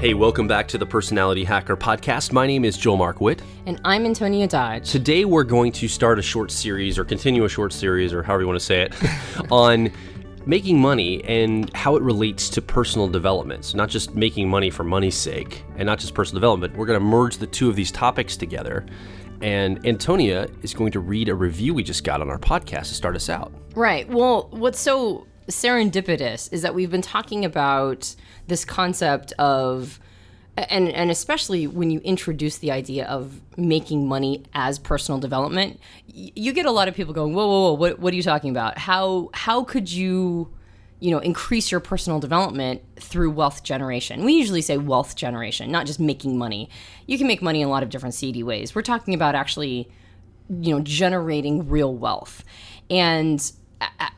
Hey, welcome back to the Personality Hacker Podcast. My name is Joel Mark Witt. And I'm Antonia Dodge. Today we're going to start a short series, or continue a short series, or however you want to say it, on making money and how it relates to personal development. So not just making money for money's sake, and not just personal development. We're going to merge the two of these topics together. And Antonia is going to read a review we just got on our podcast to start us out. Right. Well, what's so serendipitous is that we've been talking about this concept of, and especially when you introduce the idea of making money as personal development, you get a lot of people going, whoa, what are you talking about? How could you increase your personal development through wealth generation? We usually say wealth generation, not just making money. You can make money in a lot of different seedy ways. We're talking about actually, generating real wealth. And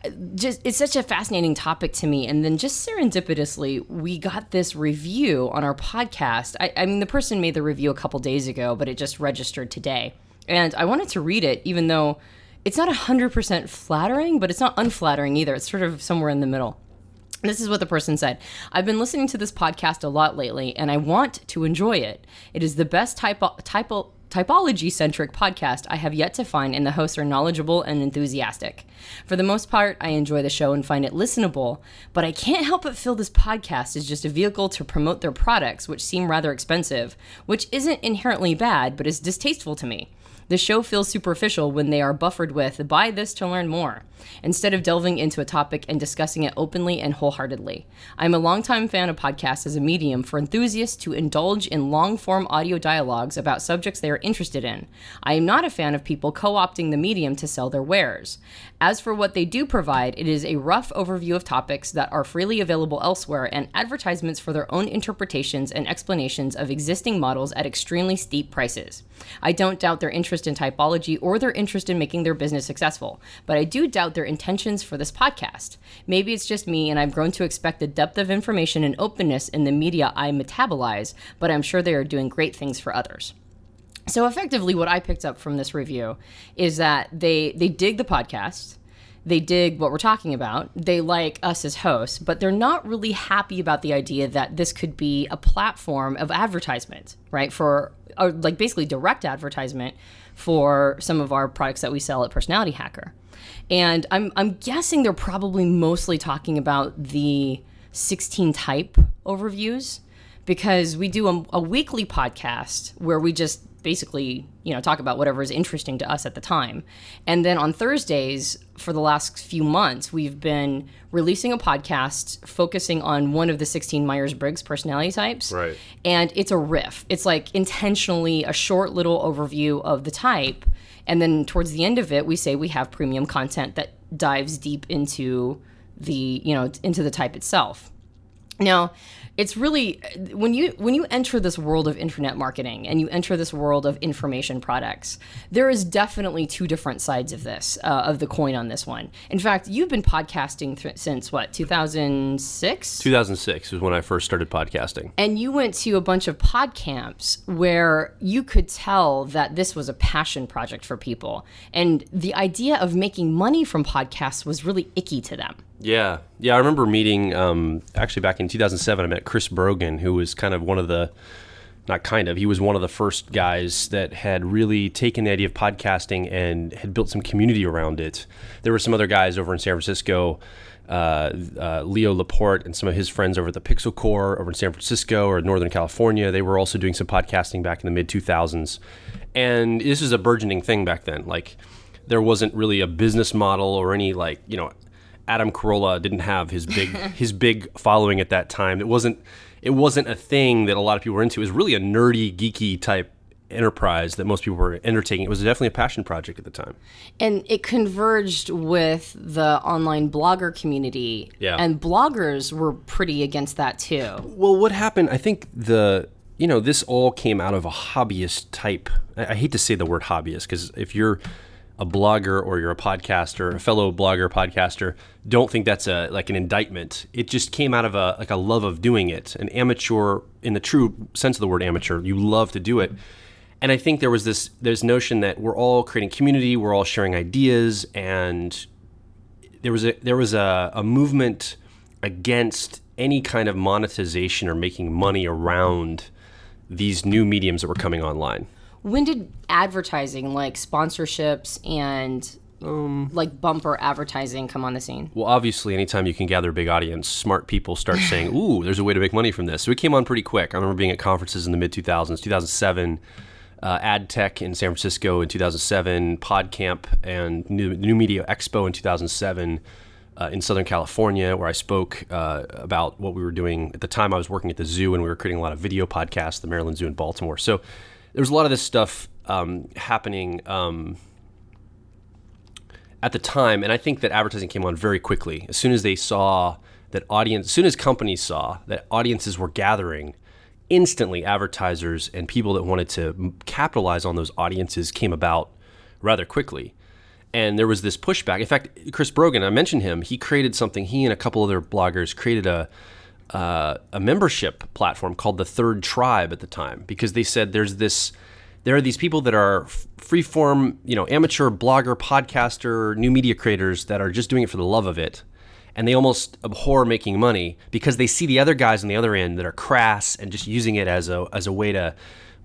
it's such a fascinating topic to me. And then just serendipitously, we got this review on our podcast. I mean, the person made the review a couple days ago, but it just registered today. And I wanted to read it, even though it's not 100% flattering, but it's not unflattering either. It's sort of somewhere in the middle. This is what the person said. I've been listening to this podcast a lot lately, and I want to enjoy it. It is the best typology-centric podcast I have yet to find, and the hosts are knowledgeable and enthusiastic. For the most part, I enjoy the show and find it listenable, but I can't help but feel this podcast is just a vehicle to promote their products, which seem rather expensive, which isn't inherently bad, but is distasteful to me. The show feels superficial when they are buffered with, buy this to learn more, instead of delving into a topic and discussing it openly and wholeheartedly. I'm a longtime fan of podcasts as a medium for enthusiasts to indulge in long-form audio dialogues about subjects they are interested in. I am not a fan of people co-opting the medium to sell their wares. As for what they do provide, it is a rough overview of topics that are freely available elsewhere and advertisements for their own interpretations and explanations of existing models at extremely steep prices. I don't doubt their interest in typology or their interest in making their business successful, but I do doubt their intentions for this podcast. Maybe it's just me and I've grown to expect the depth of information and openness in the media I metabolize, but I'm sure they are doing great things for others. So effectively what I picked up from this review is that they dig the podcast. They dig what we're talking about. They like us as hosts, but they're not really happy about the idea that this could be a platform of advertisement, right? Or like basically direct advertisement for some of our products that we sell at Personality Hacker. And I'm guessing they're probably mostly talking about the 16 type overviews, because we do a weekly podcast where we just basically, talk about whatever is interesting to us at the time. And then on Thursdays, for the last few months, we've been releasing a podcast focusing on one of the 16 Myers-Briggs personality types. Right. And it's a riff. It's like intentionally a short little overview of the type. And then towards the end of it, we say we have premium content that dives deep into into the type itself. Now, it's really, when you enter this world of internet marketing and you enter this world of information products, there is definitely two different sides of this, of the coin on this one. In fact, you've been podcasting since 2006? 2006 was when I first started podcasting. And you went to a bunch of pod camps where you could tell that this was a passion project for people. And the idea of making money from podcasts was really icky to them. Yeah. I remember meeting, actually back in 2007, I met Chris Brogan, who was kind of he was one of the first guys that had really taken the idea of podcasting and had built some community around it. There were some other guys over in San Francisco, Leo Laporte and some of his friends over at the Pixel Corps over in San Francisco or Northern California. They were also doing some podcasting back in the mid-2000s. And this was a burgeoning thing back then. Like, there wasn't really a business model or any Adam Carolla didn't have his big following at that time. It wasn't a thing that a lot of people were into. It was really a nerdy, geeky type enterprise that most people were undertaking. It was definitely a passion project at the time. And it converged with the online blogger community. Yeah. And bloggers were pretty against that too. Well, what happened, I think this all came out of a hobbyist type. I hate to say the word hobbyist, because if you're a blogger or you're a podcaster, a fellow blogger, podcaster, don't think that's an indictment. It just came out of a love of doing it. An amateur, in the true sense of the word amateur, you love to do it. And I think there was this notion that we're all creating community, we're all sharing ideas, and there was a movement against any kind of monetization or making money around these new mediums that were coming online. When did advertising, like sponsorships and like bumper advertising, come on the scene? Well, obviously, anytime you can gather a big audience, smart people start saying, ooh, there's a way to make money from this. So it came on pretty quick. I remember being at conferences in the mid-2000s, 2007, Ad Tech in San Francisco in 2007, PodCamp and New Media Expo in 2007 in Southern California, where I spoke about what we were doing. At the time, I was working at the zoo, and we were creating a lot of video podcasts, the Maryland Zoo in Baltimore. So there was a lot of this stuff happening at the time, and I think that advertising came on very quickly. As soon as they saw that audience, as soon as companies saw that audiences were gathering, instantly advertisers and people that wanted to capitalize on those audiences came about rather quickly. And there was this pushback. In fact, Chris Brogan, I mentioned him, he created something, he and a couple other bloggers created a membership platform called the Third Tribe at the time, because they said there are these people that are free-form, amateur blogger, podcaster, new media creators that are just doing it for the love of it, and they almost abhor making money because they see the other guys on the other end that are crass and just using it as a way to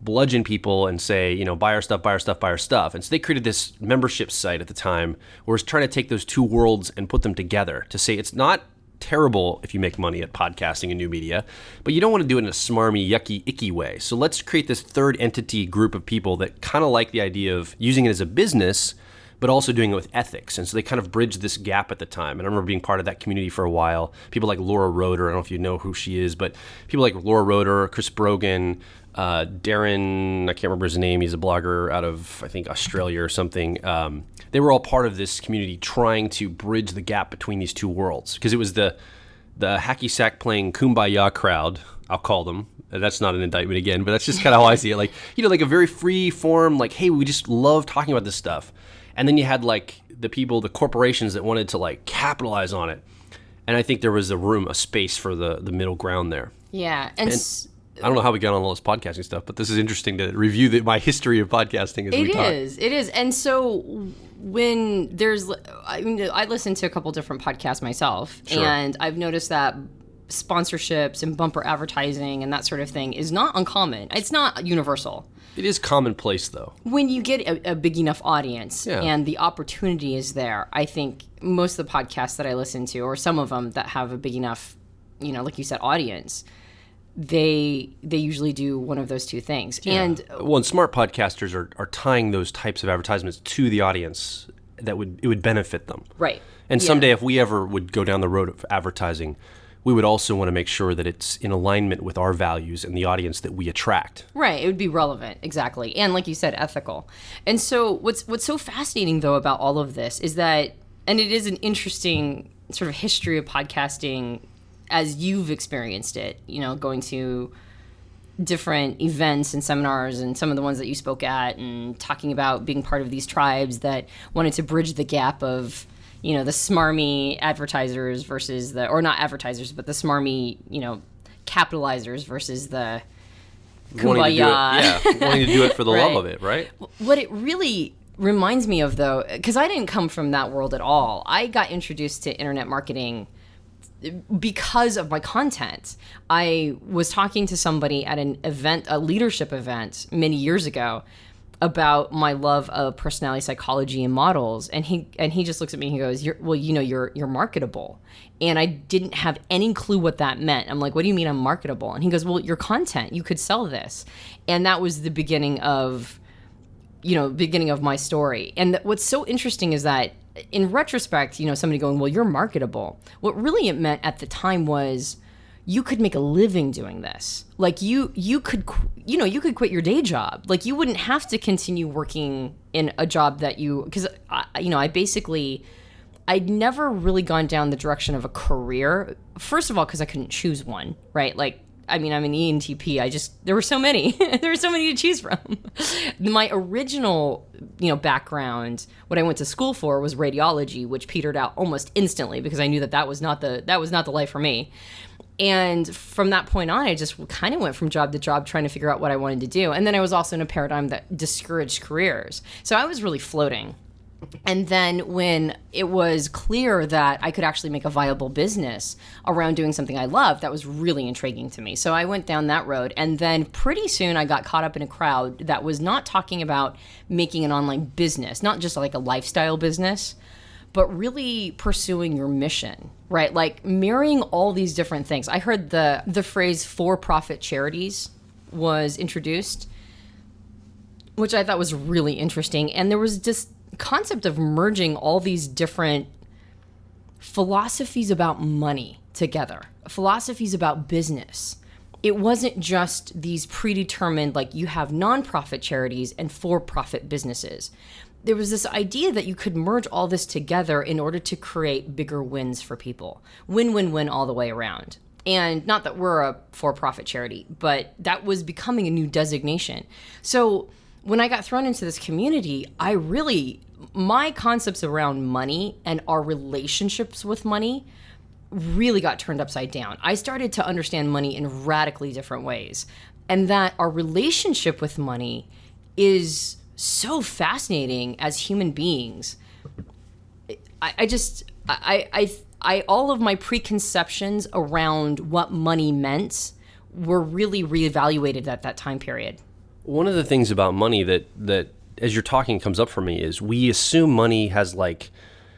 bludgeon people and say, buy our stuff, buy our stuff, buy our stuff. And so they created this membership site at the time where it's trying to take those two worlds and put them together to say it's not terrible if you make money at podcasting and new media, but you don't want to do it in a smarmy, yucky, icky way. So let's create this third entity group of people that kind of like the idea of using it as a business, but also doing it with ethics. And so they kind of bridged this gap at the time. And I remember being part of that community for a while. People like Laura Roeder, I don't know if you know who she is, but people like Laura Roeder, Chris Brogan, Darren, I can't remember his name, he's a blogger out of, I think, Australia or something. They were all part of this community trying to bridge the gap between these two worlds. Because it was the hacky sack playing kumbaya crowd, I'll call them. That's not an indictment again, but that's just kind of how I see it. Like, like a very free form, like, hey, we just love talking about this stuff. And then you had like the people, the corporations that wanted to like capitalize on it. And I think there was a space for the middle ground there. Yeah. And I don't know how we got on all this podcasting stuff, but this is interesting to review my history of podcasting as we talk. It is. And so when I listen to a couple different podcasts myself, sure. And I've noticed that sponsorships and bumper advertising and that sort of thing is not uncommon. It's not universal. It is commonplace, though. When you get a big enough audience and the opportunity is there, I think most of the podcasts that I listen to, or some of them that have a big enough, like you said, audience, they usually do one of those two things. Yeah. And smart podcasters are tying those types of advertisements to the audience that it would benefit them. Right. And someday if we ever would go down the road of advertising, we would also want to make sure that it's in alignment with our values and the audience that we attract. Right. It would be relevant. Exactly. And like you said, ethical. And so what's so fascinating, though, about all of this is that, and it is an interesting sort of history of podcasting as you've experienced it, going to different events and seminars and some of the ones that you spoke at and talking about being part of these tribes that wanted to bridge the gap of, the smarmy advertisers versus or not advertisers, but the smarmy, capitalizers versus the kumbaya. Wanting to do it for the right. love of it, right? What it really reminds me of, though, because I didn't come from that world at all. I got introduced to internet marketing because of my content. I was talking to somebody at an event, a leadership event many years ago, about my love of personality psychology and models, and he just looks at me and he goes, you're marketable. And I didn't have any clue what that meant. I'm like, what do you mean I'm marketable? And he goes, well, your content, you could sell this. And that was the beginning of my story. And what's so interesting is that in retrospect, somebody going, well, you're marketable. What really it meant at the time was you could make a living doing this. Like you could quit your day job. Like you wouldn't have to continue working in a job that because I'd never really gone down the direction of a career. First of all, because I couldn't choose one, right? Like, I'm an ENTP. There were so many. There were so many to choose from. My original, background, what I went to school for was radiology, which petered out almost instantly because I knew that was not the life for me. And from that point on, I just kind of went from job to job trying to figure out what I wanted to do. And then I was also in a paradigm that discouraged careers. So I was really floating. And then when it was clear that I could actually make a viable business around doing something I loved, that was really intriguing to me. So I went down that road. And then pretty soon I got caught up in a crowd that was not talking about making an online business, not just like a lifestyle business, but really pursuing your mission, right? Like marrying all these different things. I heard the phrase for-profit charities was introduced, which I thought was really interesting. And there was just concept of merging all these different philosophies about money together, philosophies about business. It wasn't just these predetermined, like you have nonprofit charities and for-profit businesses. There was this idea that you could merge all this together in order to create bigger wins for people. Win-win-win all the way around. And not that we're a for-profit charity, but that was becoming a new designation. So when I got thrown into this community, my concepts around money and our relationships with money really got turned upside down. I started to understand money in radically different ways, and that our relationship with money is so fascinating as human beings. All of my preconceptions around what money meant were really reevaluated at that time period. One of the things about money that as you're talking comes up for me is we assume money has like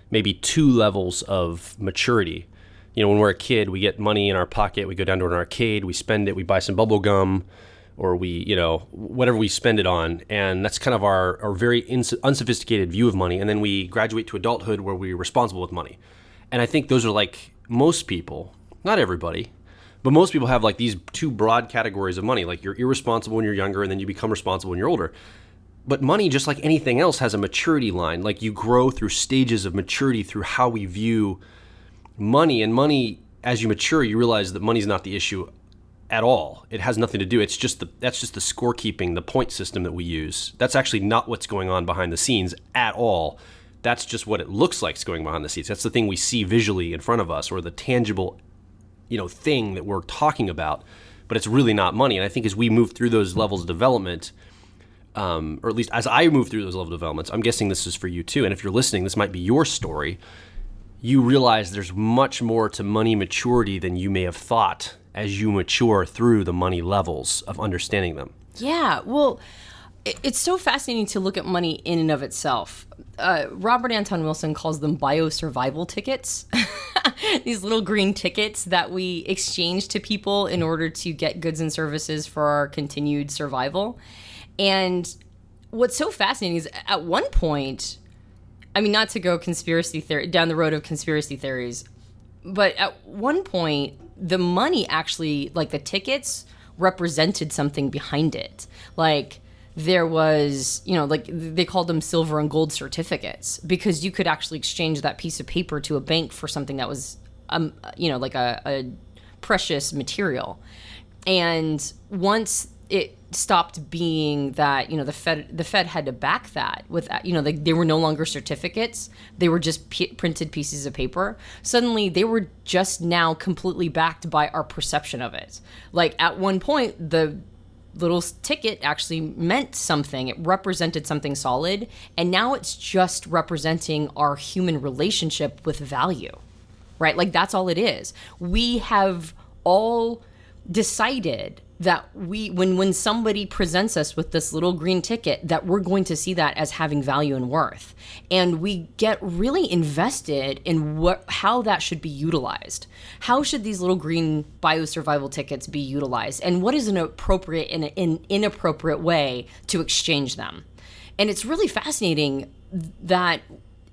maybe two levels of maturity. You know, when we're a kid, we get money in our pocket, we go down to an arcade, we spend it, we buy some bubble gum, or we, whatever we spend it on. And that's kind of our very unsophisticated view of money. And then we graduate to adulthood where we're responsible with money. And I think those are like most people, not everybody, but most people have like these two broad categories of money. Like you're irresponsible when you're younger and then you become responsible when you're older. But money, just like anything else, has a maturity line. Like you grow through stages of maturity through how we view money. And money, as you mature, you realize that money's not the issue at all. It has nothing to do. That's just the scorekeeping, the point system that we use. That's actually not what's going on behind the scenes at all. That's just what it looks like is going behind the scenes. That's the thing we see visually in front of us, or the tangible thing that we're talking about, but it's really not money. And I think as we move through those levels of development, or at least as I move through those levels of developments, I'm guessing this is for you too. And if you're listening, this might be your story. You realize there's much more to money maturity than you may have thought as you mature through the money levels of understanding them. Yeah, well, it's so fascinating to look at money in and of itself. Robert Anton Wilson calls them bio-survival tickets. These little green tickets that we exchange to people in order to get goods and services for our continued survival. And what's so fascinating is at one point, I mean, not to go down the road of conspiracy theories, but at one point, the money actually, like the tickets, represented something behind it. Like there was, like they called them silver and gold certificates because you could actually exchange that piece of paper to a bank for something that was, like a precious material. And once it stopped being that, the Fed had to back that with, they were no longer certificates. They were just printed pieces of paper. Suddenly they were just now completely backed by our perception of it. Like at one point, the little ticket actually meant something. It represented something solid. And now it's just representing our human relationship with value, right? Like that's all it is. We have all decided that when somebody presents us with this little green ticket, that we're going to see that as having value and worth. And we get really invested in how that should be utilized. How should these little green bio-survival tickets be utilized? And what is an appropriate and an inappropriate way to exchange them? And it's really fascinating that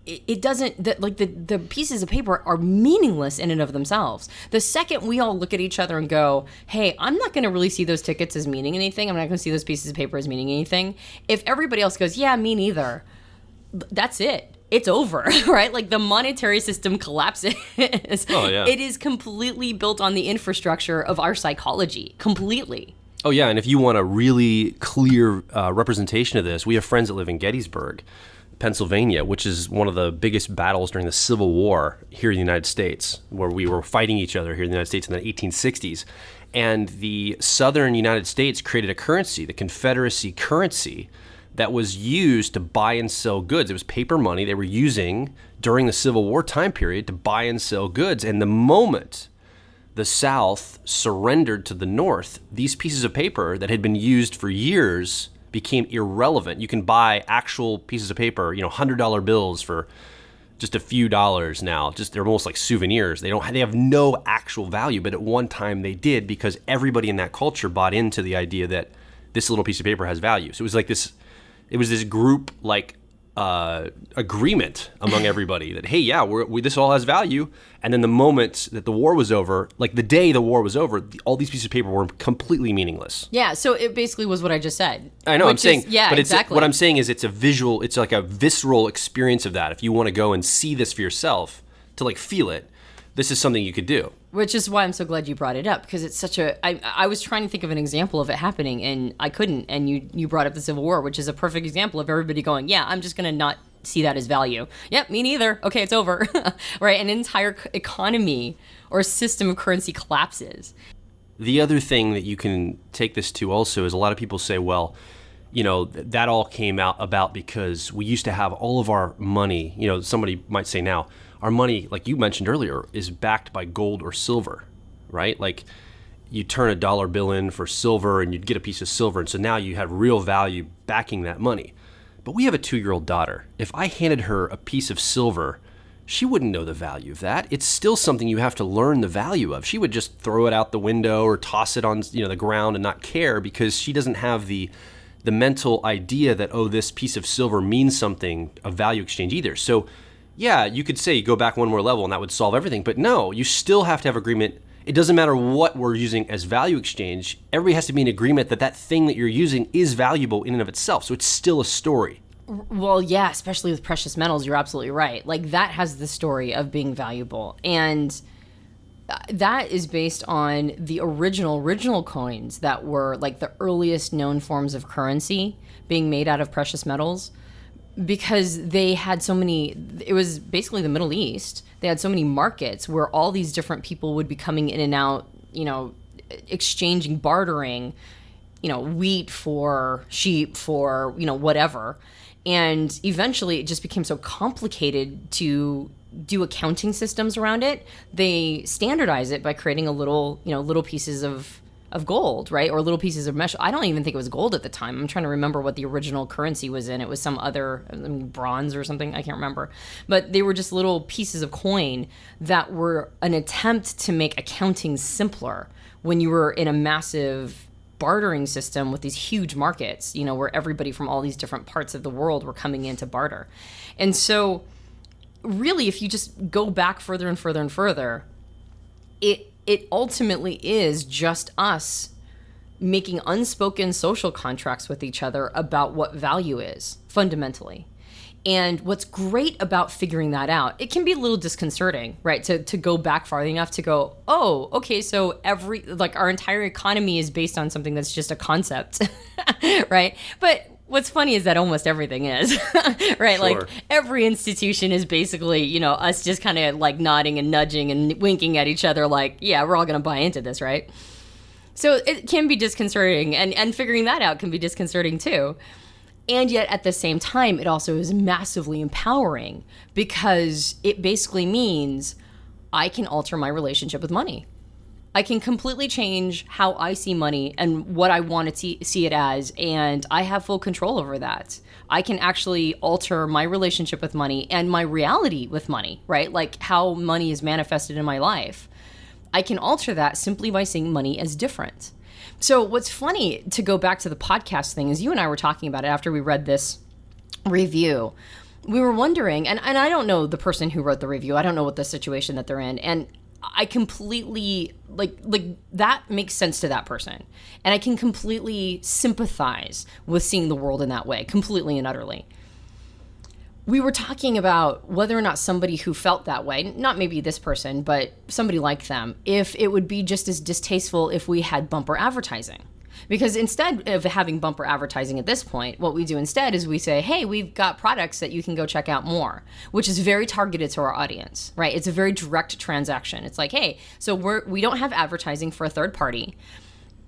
it doesn't, that like the pieces of paper are meaningless in and of themselves. The second we all look at each other and go, hey, I'm not going to really see those tickets as meaning anything. I'm not going to see those pieces of paper as meaning anything. If everybody else goes, yeah, me neither, that's it. It's over, right? Like the monetary system collapses. Oh, yeah. It is completely built on the infrastructure of our psychology, completely. Oh, yeah. And if you want a really clear representation of this, we have friends that live in Gettysburg, Pennsylvania, which is one of the biggest battles during the Civil War here in the United States, where we were fighting each other here in the United States in the 1860s. And the southern United States created a currency, the Confederacy currency, that was used to buy and sell goods. It was paper money they were using during the Civil War time period to buy and sell goods. And the moment the South surrendered to the North, these pieces of paper that had been used for years became irrelevant. You can buy actual pieces of paper, $100 bills for just a few dollars now. They're almost like souvenirs. They have no actual value, but at one time they did, because everybody in that culture bought into the idea that this little piece of paper has value. So it was this group agreement among everybody that, hey, yeah, this all has value. And then the moment that the war was over, like the day the war was over, all these pieces of paper were completely meaningless. Yeah, so it basically was what I just said. I know, I'm saying, but exactly. What I'm saying is it's like a visceral experience of that. If you want to go and see this for yourself, to like feel it, this is something you could do. Which is why I'm so glad you brought it up, because it's such I was trying to think of an example of it happening, and I couldn't. And you brought up the Civil War, which is a perfect example of everybody going, yeah, I'm just going to not see that as value. Yep, me neither. Okay, it's over. Right? An entire economy or system of currency collapses. The other thing that you can take this to also is a lot of people say, well, that all came about because we used to have all of our money. Somebody might say now, our money, like you mentioned earlier, is backed by gold or silver, right? Like you turn a dollar bill in for silver and you'd get a piece of silver. And so now you have real value backing that money. But we have a 2-year-old daughter. If I handed her a piece of silver, she wouldn't know the value of that. It's still something you have to learn the value of. She would just throw it out the window or toss it on the ground and not care, because she doesn't have the mental idea that, oh, this piece of silver means something of value exchange either. So yeah, you could say you go back one more level and that would solve everything. But no, you still have to have agreement. It doesn't matter what we're using as value exchange. Everybody has to be in agreement that thing that you're using is valuable in and of itself. So it's still a story. Well, yeah, especially with precious metals, you're absolutely right. Like that has the story of being valuable. And that is based on the original coins that were like the earliest known forms of currency being made out of precious metals. Because they had so many, it was basically the Middle East. They had so many markets where all these different people would be coming in and out, exchanging, bartering, wheat for sheep for, whatever. And eventually it just became so complicated to do accounting systems around it. They standardize it by creating little pieces of gold, right? Or little pieces of mesh. I don't even think it was gold at the time. I'm trying to remember what the original currency was in. It was some other bronze or something. I can't remember. But they were just little pieces of coin that were an attempt to make accounting simpler when you were in a massive bartering system with these huge markets, where everybody from all these different parts of the world were coming in to barter. And so really, if you just go back further and further and further, it ultimately is just us making unspoken social contracts with each other about what value is, fundamentally. And what's great about figuring that out, it can be a little disconcerting, right? To go back far enough to go, oh, okay, so our entire economy is based on something that's just a concept, right? But what's funny is that almost everything is, right? Sure. Like every institution is basically, us just kind of like nodding and nudging and winking at each other like, yeah, we're all going to buy into this, right? So it can be disconcerting, and figuring that out can be disconcerting too. And yet at the same time, it also is massively empowering, because it basically means I can alter my relationship with money. I can completely change how I see money and what I want to see it as, and I have full control over that. I can actually alter my relationship with money and my reality with money, right? Like how money is manifested in my life. I can alter that simply by seeing money as different. So what's funny, to go back to the podcast thing, is you and I were talking about it after we read this review. We were wondering, and I don't know the person who wrote the review. I don't know what the situation that they're in. And I completely, like that makes sense to that person. And I can completely sympathize with seeing the world in that way, completely and utterly. We were talking about whether or not somebody who felt that way, not maybe this person, but somebody like them, if it would be just as distasteful if we had bumper advertising. Because instead of having bumper advertising at this point, what we do instead is we say, hey, we've got products that you can go check out more, which is very targeted to our audience, right? It's a very direct transaction. It's like, hey, so we don't have advertising for a third party.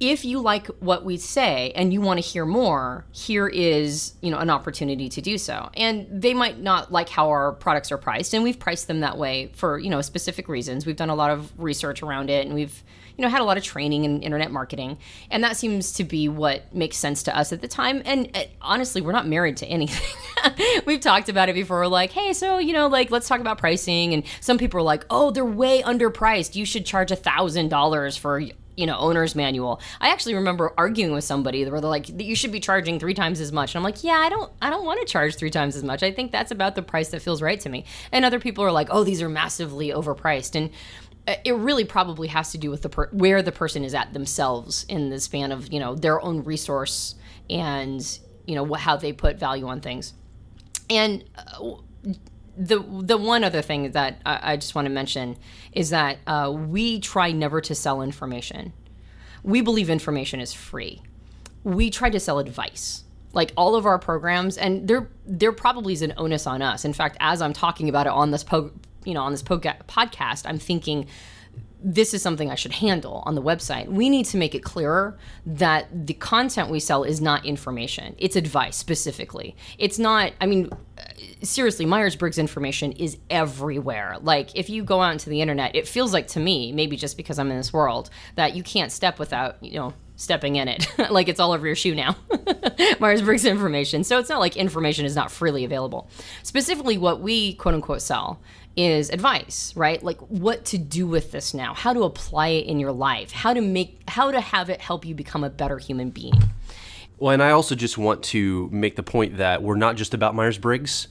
if you like what we say and you want to hear more, here is, an opportunity to do so. And they might not like how our products are priced, and we've priced them that way for, specific reasons. We've done a lot of research around it, and we've, had a lot of training in internet marketing, and that seems to be what makes sense to us at the time. And honestly, we're not married to anything. We've talked about it before. We're like, hey, so, let's talk about pricing. And some people are like, oh, they're way underpriced. You should charge $1,000 for owner's manual. I actually remember arguing with somebody where they're like, you should be charging 3 times as much. And I'm like, yeah, I don't want to charge 3 times as much. I think that's about the price that feels right to me. And other people are like, oh, these are massively overpriced. And it really probably has to do with where the person is at themselves in the span of, their own resource and, how they put value on things. And the one other thing that I just want to mention is that we try never to sell information. We believe information is free. We try to sell advice. Like all of our programs, and there probably is an onus on us. In fact, as I'm talking about it on this podcast, I'm thinking this is something I should handle on the website. We need to make it clearer that the content we sell is not information. It's advice specifically. It's not, seriously, Myers-Briggs information is everywhere. Like if you go out into the internet, it feels like to me, maybe just because I'm in this world, that you can't step without, stepping in it. Like it's all over your shoe now. Myers-Briggs information. So it's not like information is not freely available. Specifically what we quote unquote sell is advice, right? Like what to do with this now, how to apply it in your life, how to have it help you become a better human being. Well, and I also just want to make the point that we're not just about Myers-Briggs.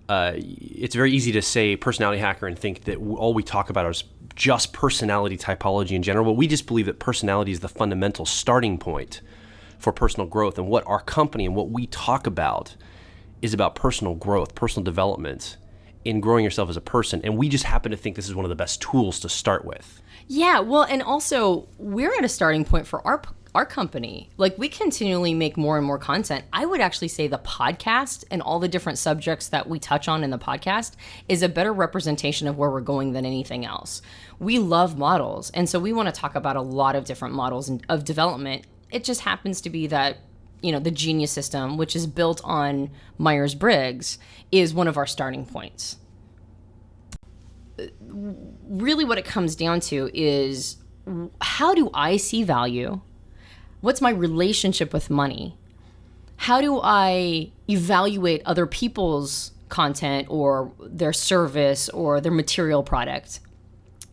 It's very easy to say personality hacker and think that all we talk about is just personality typology in general, but we just believe that personality is the fundamental starting point for personal growth. And what our company and what we talk about is about personal growth, personal development, in growing yourself as a person. And we just happen to think this is one of the best tools to start with. Yeah, well, and also we're at a starting point for our company. Like we continually make more and more content. I would actually say the podcast and all the different subjects that we touch on in the podcast is a better representation of where we're going than anything else. We love models. And so we want to talk about a lot of different models of development. It just happens to be that, the Genius system, which is built on Myers-Briggs, is one of our starting points. Really what it comes down to is how do I see value? What's my relationship with money? How do I evaluate other people's content or their service or their material product?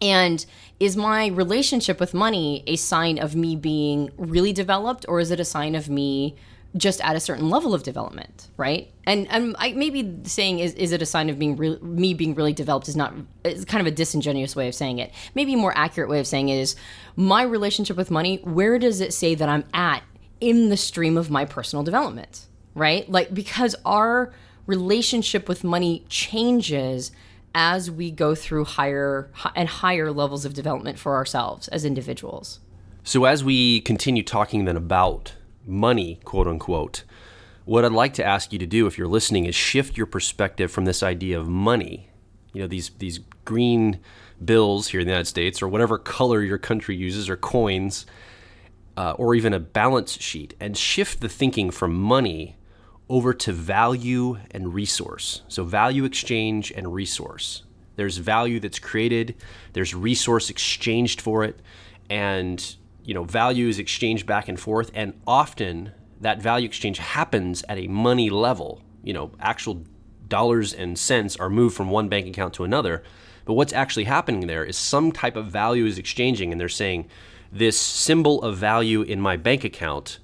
And is my relationship with money a sign of me being really developed, or is it a sign of me just at a certain level of development, right? And I maybe saying is it a sign of me being really developed is kind of a disingenuous way of saying it. Maybe a more accurate way of saying it is my relationship with money, where does it say that I'm at in the stream of my personal development, right? Like because our relationship with money changes as we go through higher and higher levels of development for ourselves as individuals. So as we continue talking then about money, quote unquote, what I'd like to ask you to do if you're listening is shift your perspective from this idea of money, these green bills here in the United States or whatever color your country uses or coins or even a balance sheet, and shift the thinking from money over to value and resource. So value exchange and resource. There's value that's created, there's resource exchanged for it, and value is exchanged back and forth, and often that value exchange happens at a money level. Actual dollars and cents are moved from one bank account to another, but what's actually happening there is some type of value is exchanging, and they're saying this symbol of value in my bank account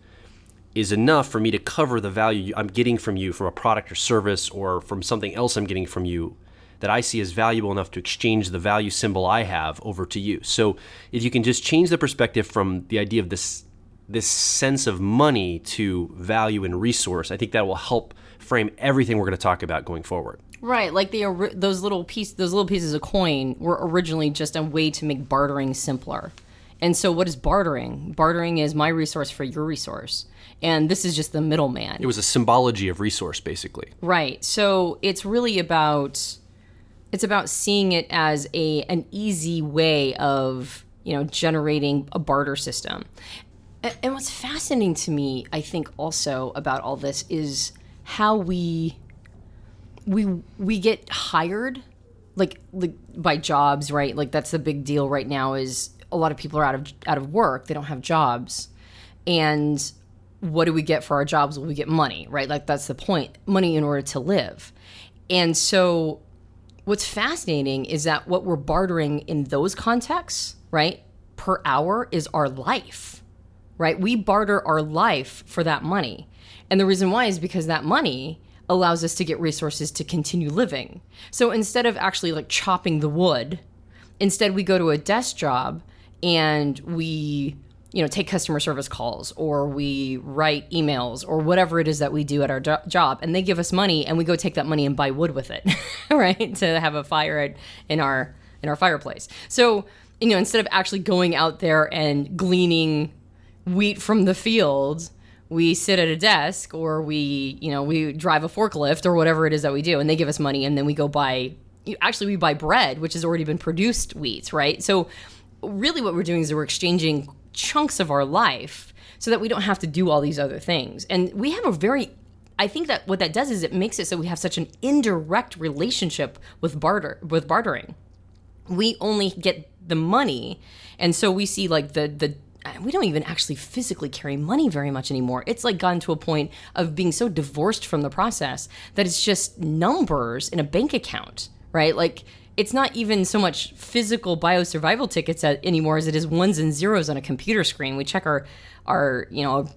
is enough for me to cover the value I'm getting from you from a product or service or from something else I'm getting from you that I see as valuable enough to exchange the value symbol I have over to you. So if you can just change the perspective from the idea of this sense of money to value and resource, I think that will help frame everything we're going to talk about going forward. Right, like those little pieces of coin were originally just a way to make bartering simpler. And so what is bartering? Bartering is my resource for your resource. And this is just the middleman. It was a symbology of resource, basically. Right. So it's really about seeing it as an easy way of, generating a barter system. And what's fascinating to me, I think, also about all this is how we get hired, like by jobs, right? Like that's the big deal right now. Is a lot of people are out of work; they don't have jobs, and what do we get for our jobs? Well, we get money, right? Like that's the point, money in order to live. And so, what's fascinating is that what we're bartering in those contexts, right, per hour, is our life. Right? We barter our life for that money. And the reason why is because that money allows us to get resources to continue living. So instead of actually like chopping the wood, instead we go to a desk job and we, take customer service calls, or we write emails, or whatever it is that we do at our job, and they give us money and we go take that money and buy wood with it, right? To have a fire in our fireplace. So, instead of actually going out there and gleaning wheat from the field, we sit at a desk, or we drive a forklift, or whatever it is that we do, and they give us money, and then we go buy, we buy bread, which has already been produced wheat, right? So really what we're doing is we're exchanging chunks of our life so that we don't have to do all these other things. And we have I think that what that does is it makes it so we have such an indirect relationship with bartering. We only get the money, and so we see like we don't even actually physically carry money very much anymore. It's like gotten to a point of being so divorced from the process that it's just numbers in a bank account, right? Like it's not even so much physical biosurvival tickets anymore as it is ones and zeros on a computer screen. We check our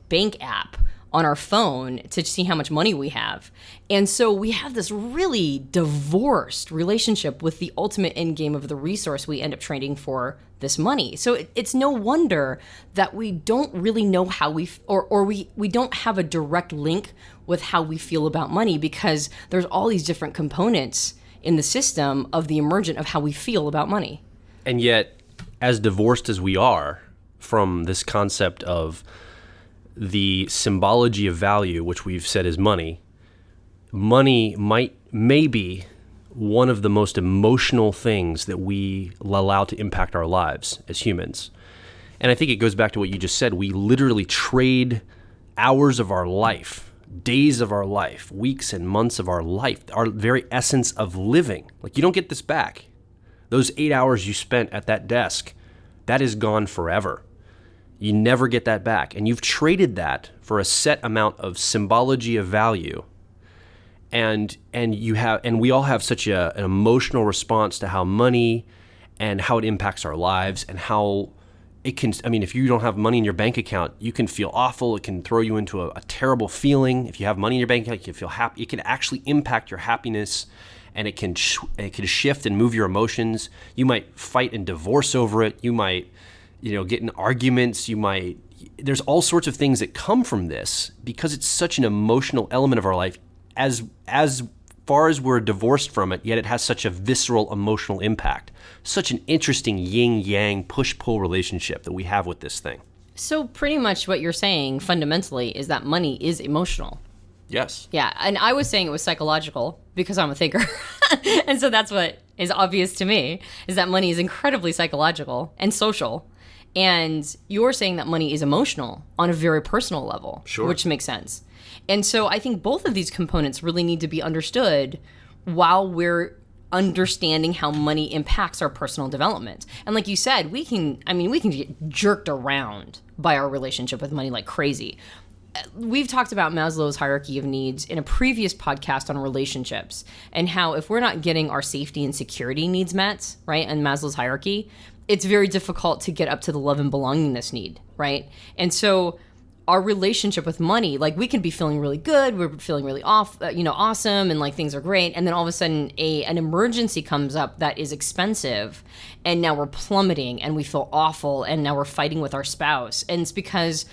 bank app on our phone to see how much money we have. And so we have this really divorced relationship with the ultimate end game of the resource we end up trading for, this money. So it's no wonder that we don't really know how we don't have a direct link with how we feel about money, because there's all these different components in the system of the emergent of how we feel about money. And yet, as divorced as we are from this concept of the symbology of value, which we've said is money may be one of the most emotional things that we allow to impact our lives as humans. And I think it goes back to what you just said. We literally trade hours of our life, days of our life, weeks and months of our life, our very essence of living. Like, you don't get this back. Those 8 hours you spent at that desk, that is gone forever. You never get that back. And you've traded that for a set amount of symbology of value. And we all have such an emotional response to how money and how it impacts our lives, and how it can, if you don't have money in your bank account, you can feel awful. It can throw you into a terrible feeling. If you have money in your bank account, you can feel happy. It can actually impact your happiness, and it can shift and move your emotions. You might fight and divorce over it. You might get in arguments. There's all sorts of things that come from this because it's such an emotional element of our life. As far as we're divorced from it, yet it has such a visceral emotional impact. Such an interesting yin-yang, push-pull relationship that we have with this thing. So pretty much what you're saying fundamentally is that money is emotional. Yes. Yeah, and I was saying it was psychological because I'm a thinker. And so that's what is obvious to me, is that money is incredibly psychological and social. And you're saying that money is emotional on a very personal level, sure, which makes sense. And so I think both of these components really need to be understood while we're understanding how money impacts our personal development. And like you said, we can get jerked around by our relationship with money like crazy. We've talked about Maslow's hierarchy of needs in a previous podcast on relationships, and how if we're not getting our safety and security needs met, right, in Maslow's hierarchy, it's very difficult to get up to the love and belongingness need, right? And so our relationship with money, like we can be feeling really good, we're feeling really awesome, and like things are great, and then all of a sudden an emergency comes up that is expensive, and now we're plummeting, and we feel awful, and now we're fighting with our spouse. And it's because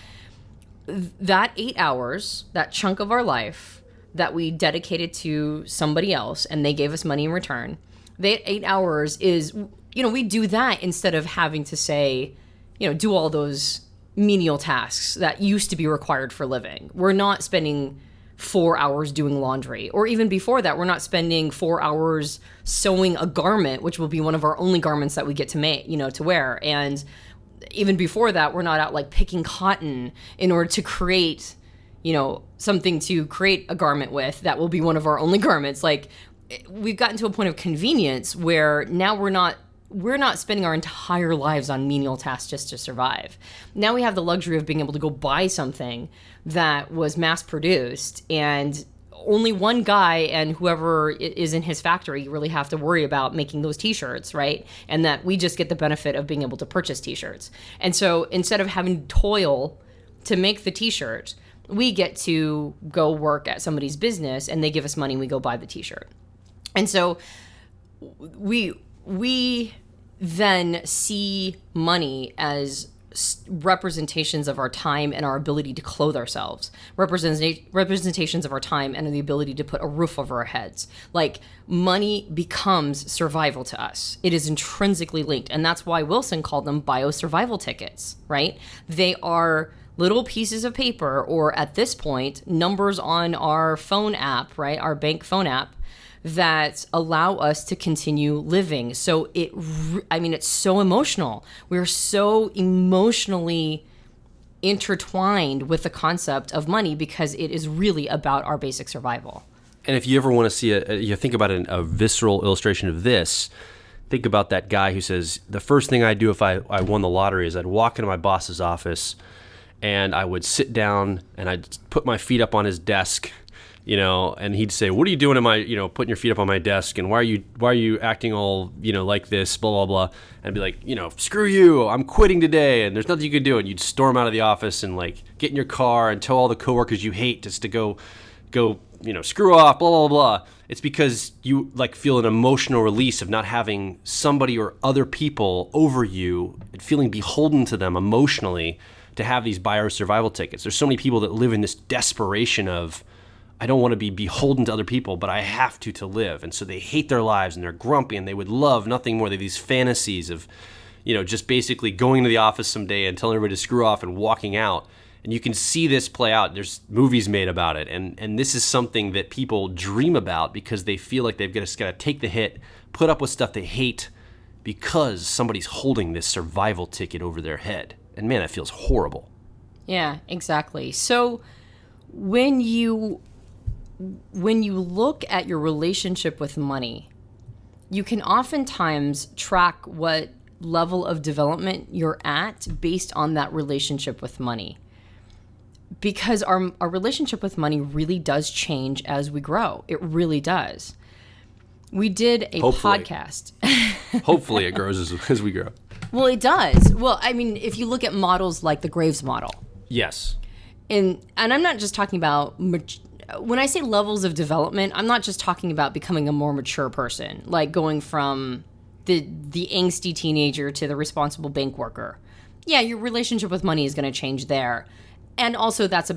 that 8 hours, that chunk of our life that we dedicated to somebody else, and they gave us money in return, that 8 hours is, we do that instead of having to say, do all those menial tasks that used to be required for living. We're not spending 4 hours doing laundry, or even before that, we're not spending 4 hours sewing a garment, which will be one of our only garments that we get to make, to wear. And even before that, we're not out like picking cotton in order to create, something to create a garment with that will be one of our only garments. Like, we've gotten to a point of convenience where now we're not spending our entire lives on menial tasks just to survive. Now we have the luxury of being able to go buy something that was mass produced, and only one guy and whoever is in his factory really have to worry about making those t-shirts, right? And that we just get the benefit of being able to purchase t-shirts. And so instead of having toil to make the t-shirt, we get to go work at somebody's business and they give us money and we go buy the t-shirt. And so we then see money as representations of our time and our ability to clothe ourselves, representations of our time and the ability to put a roof over our heads. Like, money becomes survival to us. It is intrinsically linked. And that's why Wilson called them bio-survival tickets, right? They are little pieces of paper, or at this point, numbers on our phone app, right? Our bank phone app, that allow us to continue living. So it's so emotional. We're so emotionally intertwined with the concept of money because it is really about our basic survival. And if you ever want to see you think about a visceral illustration of this, think about that guy who says, the first thing I'd do if I won the lottery is I'd walk into my boss's office and I would sit down and I'd put my feet up on his desk, and he'd say, what are you doing putting your feet up on my desk, and why are you acting all, like this, blah, blah, blah. And I'd be like, screw you, I'm quitting today, and there's nothing you can do. And you'd storm out of the office and like get in your car and tell all the coworkers you hate just to go, screw off, blah, blah, blah. It's because you like feel an emotional release of not having somebody or other people over you and feeling beholden to them emotionally to have these bio-survival tickets. There's so many people that live in this desperation of, I don't want to be beholden to other people, but I have to live. And so they hate their lives and they're grumpy and they would love nothing more than these fantasies of, just basically going to the office someday and telling everybody to screw off and walking out. And you can see this play out. There's movies made about it. And this is something that people dream about because they feel like they've just got to take the hit, put up with stuff they hate because somebody's holding this survival ticket over their head. And man, that feels horrible. Yeah, exactly. So when you look at your relationship with money, you can oftentimes track what level of development you're at based on that relationship with money. Because our relationship with money really does change as we grow. It really does. We did a podcast. Hopefully it grows as we grow. Well, it does. Well, I mean, if you look at models like the Graves model. Yes. And I'm not just talking about... When I say levels of development, I'm not just talking about becoming a more mature person, like going from the angsty teenager to the responsible bank worker. Yeah, your relationship with money is going to change there. And also that's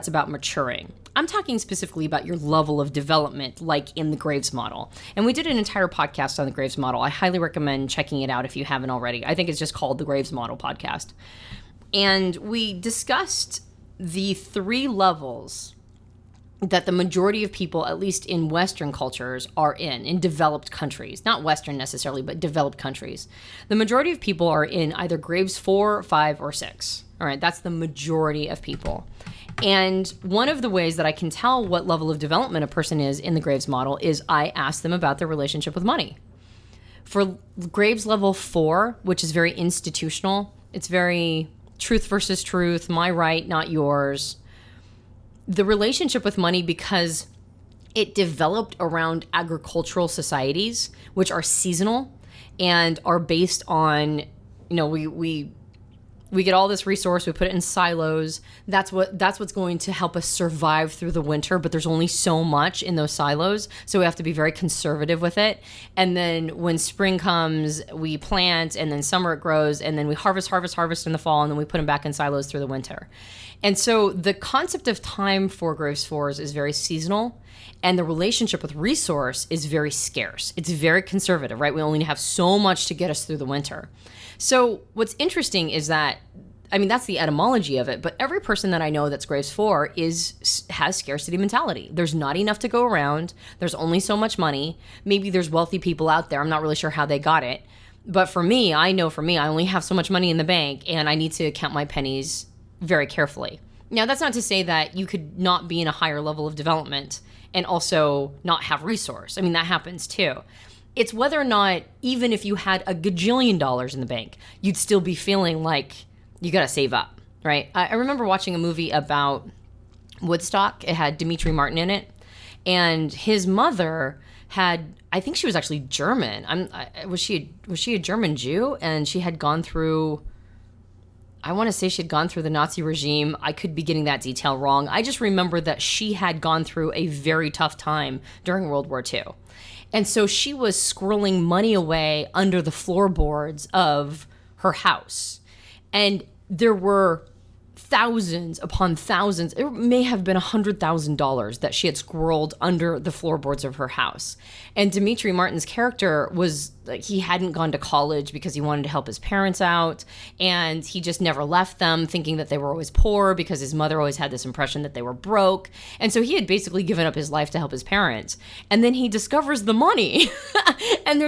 about maturing. I'm talking specifically about your level of development, like in the Graves model. And we did an entire podcast on the Graves model. I highly recommend checking it out if you haven't already. I think it's just called the Graves Model Podcast. And we discussed the 3 levels that the majority of people, at least in Western cultures, are in developed countries. Not Western necessarily, but developed countries. The majority of people are in either Graves 4, 5, or 6. All right, that's the majority of people. And one of the ways that I can tell what level of development a person is in the Graves model is I ask them about their relationship with money. For Graves level 4, which is very institutional, it's very truth versus truth, my right, not yours. The relationship with money, because it developed around agricultural societies, which are seasonal and are based on, we get all this resource, we put it in silos. That's what's going to help us survive through the winter, but there's only so much in those silos, so we have to be very conservative with it. And then when spring comes, we plant, and then summer it grows, and then we harvest in the fall, and then we put them back in silos through the winter. And so the concept of time for Graves 4s is very seasonal, and the relationship with resource is very scarce. It's very conservative, right? We only have so much to get us through the winter. So what's interesting is that, that's the etymology of it, but every person that I know that's Graves 4 has scarcity mentality. There's not enough to go around. There's only so much money. Maybe there's wealthy people out there. I'm not really sure how they got it. But for me, I only have so much money in the bank, and I need to count my pennies very carefully. Now, that's not to say that you could not be in a higher level of development and also not have resource. I mean, that happens too. It's whether or not, even if you had a gajillion dollars in the bank, you'd still be feeling like you got to save up, right? I remember watching a movie about Woodstock. It had Dimitri Martin in it, and his mother had, I think she was actually German. Was she a German Jew? And she had gone through, I want to say she had gone through the Nazi regime. I could be getting that detail wrong. I just remember that she had gone through a very tough time during World War II. And so she was squirreling money away under the floorboards of her house. And there were thousands upon thousands, it may have been $100,000 that she had squirreled under the floorboards of her house. And Dimitri Martin's character was like, he hadn't gone to college because he wanted to help his parents out, and he just never left them, thinking that they were always poor because his mother always had this impression that they were broke. And so he had basically given up his life to help his parents. And then he discovers the money and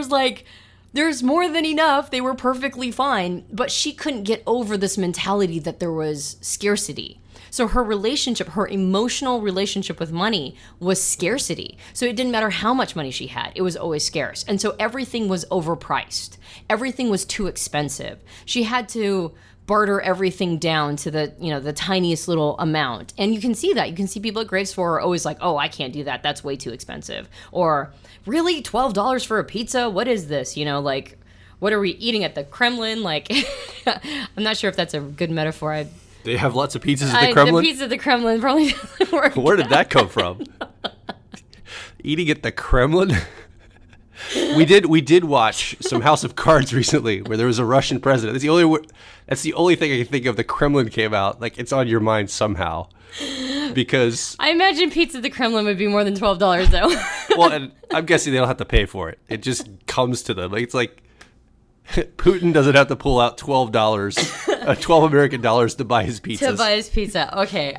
there's more than enough. They were perfectly fine, but she couldn't get over this mentality that there was scarcity. So her relationship, her emotional relationship with money was scarcity. So it didn't matter how much money she had, it was always scarce. And so everything was overpriced. Everything was too expensive. She had to barter everything down to the tiniest little amount. And you can see that. You can see people at Graves 4 are always like, oh, I can't do that. That's way too expensive. Or really, $12 for a pizza? What is this? What are we eating at the Kremlin? Like, I'm not sure if that's a good metaphor. They have lots of pizzas at the Kremlin? The pizza at the Kremlin probably doesn't work. Where did that come from? Eating at the Kremlin? We did watch some House of Cards recently where there was a Russian president. That's the only thing I can think of. The Kremlin came out. Like, it's on your mind somehow. Because I imagine pizza at the Kremlin would be more than $12 though. Well, and I'm guessing they don't have to pay for it. It just comes to them. Like, it's like Putin doesn't have to pull out $12 American dollars to buy his pizza. To buy his pizza. Okay.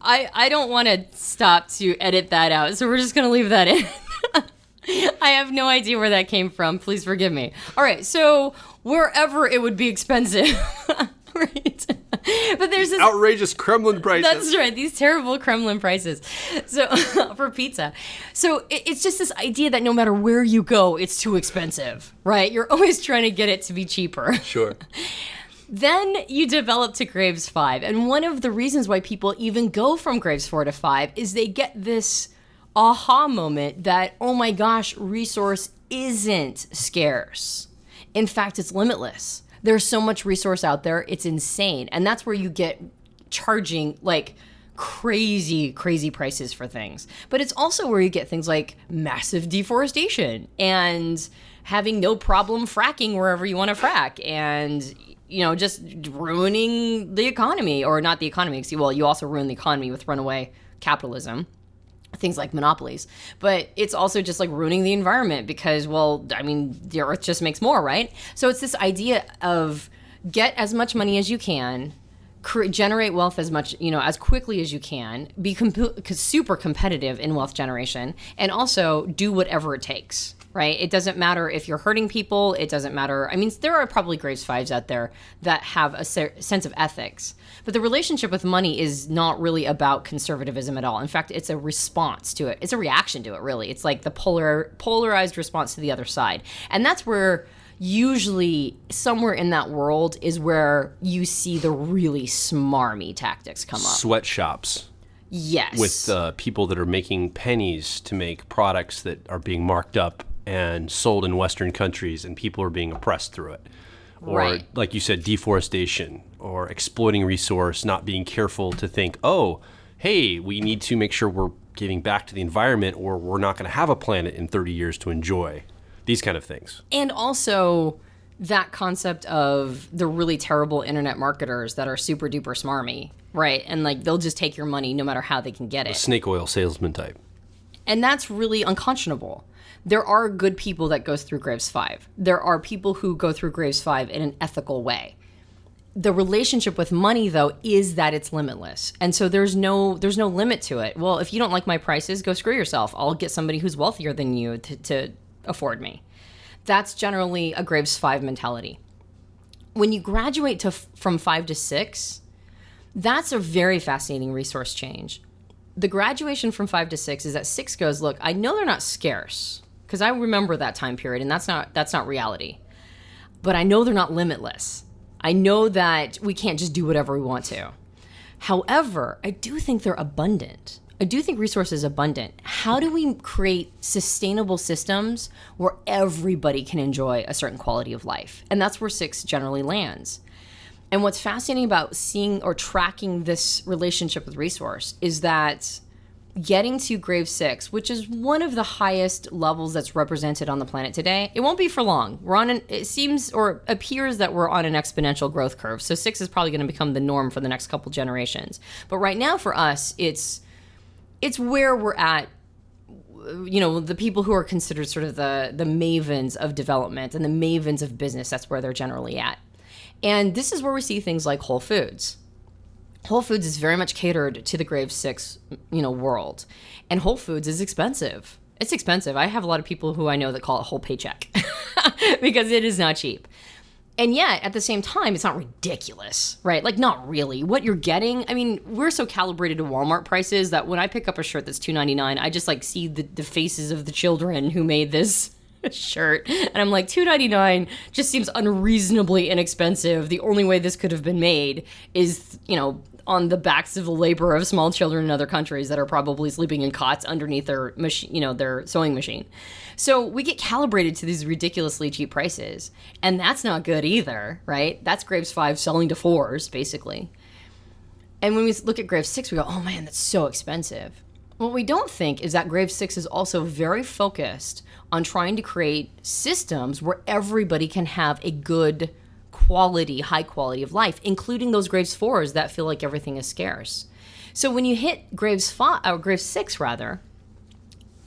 I don't want to stop to edit that out, so we're just going to leave that in. I have no idea where that came from. Please forgive me. All right, so wherever it would be expensive, right? But there's this outrageous Kremlin prices. That's right, these terrible Kremlin prices. So for pizza. So it's just this idea that no matter where you go, it's too expensive, right? You're always trying to get it to be cheaper. Sure. Then you develop to Graves 5. And one of the reasons why people even go from Graves 4 to 5 is they get this aha moment that, oh my gosh, resource isn't scarce. In fact, it's limitless. There's so much resource out there, it's insane. And that's where you get charging like crazy prices for things. But it's also where you get things like massive deforestation and having no problem fracking wherever you want to frack, and just ruining the economy, or not the economy. Well, you also ruin the economy with runaway capitalism, things like monopolies, but it's also just like ruining the environment because, the earth just makes more, right? So it's this idea of get as much money as you can, generate wealth as much, as quickly as you can, be super competitive in wealth generation, and also do whatever it takes, right? It doesn't matter if you're hurting people. It doesn't matter. I mean, there are probably Graves 5s out there that have a sense of ethics, but the relationship with money is not really about conservatism at all. In fact, it's a response to it. It's a reaction to it, really. It's like the polarized response to the other side. And that's where usually somewhere in that world is where you see the really smarmy tactics come up. Sweatshops. Yes. With people that are making pennies to make products that are being marked up and sold in Western countries, and people are being oppressed through it. Or, right. Like you said, deforestation or exploiting resource, not being careful to think, oh, hey, we need to make sure we're giving back to the environment or we're not going to have a planet in 30 years to enjoy. These kind of things. And also that concept of the really terrible internet marketers that are super duper smarmy, right? And like they'll just take your money no matter how they can get it. A snake oil salesman type. And that's really unconscionable. There are good people that go through Graves 5. There are people who go through Graves 5 in an ethical way. The relationship with money, though, is that it's limitless. And so there's no limit to it. Well, if you don't like my prices, go screw yourself. I'll get somebody who's wealthier than you to afford me. That's generally a Graves 5 mentality. When you graduate from 5 to 6, that's a very fascinating resource change. The graduation from 5 to 6 is that 6 goes, look, I know they're not scarce, because I remember that time period, and that's not reality. But I know they're not limitless. I know that we can't just do whatever we want to. However, I do think they're abundant. I do think resources are abundant. How do we create sustainable systems where everybody can enjoy a certain quality of life? And that's where 6 generally lands. And what's fascinating about seeing or tracking this relationship with resource is that getting to Grave 6, which is one of the highest levels that's represented on the planet today, it won't be for long. It seems or appears that we're on an exponential growth curve. So 6 is probably going to become the norm for the next couple generations. But right now for us, it's where we're at. The people who are considered sort of the mavens of development and the mavens of business, that's where they're generally at. And this is where we see things like Whole Foods. Whole Foods is very much catered to the Grave 6, world. And Whole Foods is expensive. It's expensive. I have a lot of people who I know that call it whole paycheck because it is not cheap. And yet, at the same time, it's not ridiculous, right? Like, not really. What you're getting, we're so calibrated to Walmart prices that when I pick up a shirt that's $2.99, I just, see the faces of the children who made this shirt. And I'm like, $2.99 just seems unreasonably inexpensive. The only way this could have been made is, on the backs of the labor of small children in other countries that are probably sleeping in cots underneath their machine, their sewing machine. So we get calibrated to these ridiculously cheap prices, and that's not good either, right? That's Graves 5 selling to 4s, basically. And when we look at Graves 6, we go, oh man, that's so expensive. What we don't think is that Graves 6 is also very focused on trying to create systems where everybody can have a good quality, high quality of life, including those Graves 4s that feel like everything is scarce. So when you hit Graves 6,